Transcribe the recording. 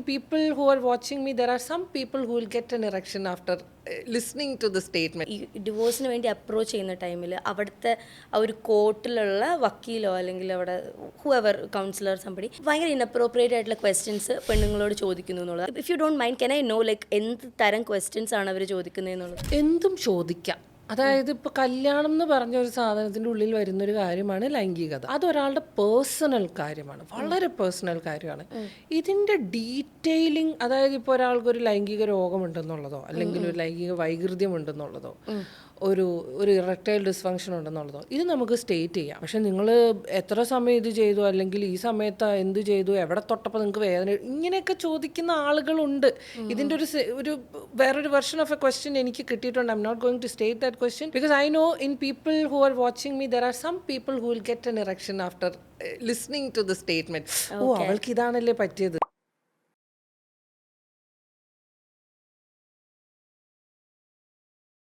people who are watching me, there are some people who will get an erection after listening to the statement. ഈ ഡിവോഴ്സിന് വേണ്ടി approach ചെയ്യുന്ന ടൈമിൽ അവിടുത്തെ ആ ഒരു കോർട്ടിലുള്ള വക്കീലോ അല്ലെങ്കിൽ അവിടെ ഹൂഎവർ കൗൺസിലർ സംബടി ഭയങ്കര ഇൻഅപ്രോപ്രിയേറ്റ് ആയിട്ടുള്ള ക്വസ്റ്റ്യൻസ് പെണ്ണുങ്ങളോട് ചോദിക്കുന്നു എന്നുള്ളത്. If you don't mind can I know like എന്ത് തരം ക്വസ്റ്റ്യൻസ് ആണ് അവർ ചോദിക്കുന്നത് എന്നുള്ളത്? എന്തും ചോദിക്കാം. അതായത് ഇപ്പോൾ കല്യാണം എന്ന് പറഞ്ഞ ഒരു സാധനത്തിൻ്റെ ഉള്ളിൽ വരുന്നൊരു കാര്യമാണ് ലൈംഗികത. അതൊരാളുടെ പേഴ്സണൽ കാര്യമാണ്, വളരെ പേഴ്സണൽ കാര്യമാണ്. ഇതിൻ്റെ ഡീറ്റെയിലിംഗ്, അതായത് ഇപ്പോൾ ഒരാൾക്കൊരു ലൈംഗിക രോഗമുണ്ടെന്നുള്ളതോ അല്ലെങ്കിൽ ഒരു ലൈംഗിക വൈകൃതം ഉണ്ടെന്നുള്ളതോ ഒരു ഇറക്ടൈൽ ഡിസ്ഫങ്ഷൻ ഉണ്ടെന്നുള്ളതോ ഇത് നമുക്ക് സ്റ്റേറ്റ് ചെയ്യാം. പക്ഷെ നിങ്ങൾ എത്ര സമയം ഇത് ചെയ്തു, അല്ലെങ്കിൽ ഈ സമയത്ത് എന്ത് ചെയ്തു, എവിടെ തൊട്ടപ്പോൾ നിങ്ങൾക്ക് വേദന, ഇങ്ങനെയൊക്കെ ചോദിക്കുന്ന ആളുകളുണ്ട്. ഇതിൻ്റെ ഒരു വേറൊരു വെർഷൻ ഓഫ് എ ക്വസ്റ്റ്യൻ എനിക്ക് കിട്ടിയിട്ടുണ്ട്. I'm not going to state that question because I know in people who are watching me there are some people who will get an erection after listening to the statement. ഓ, അവൾക്ക് ഇതാണല്ലേ പറ്റിയത്.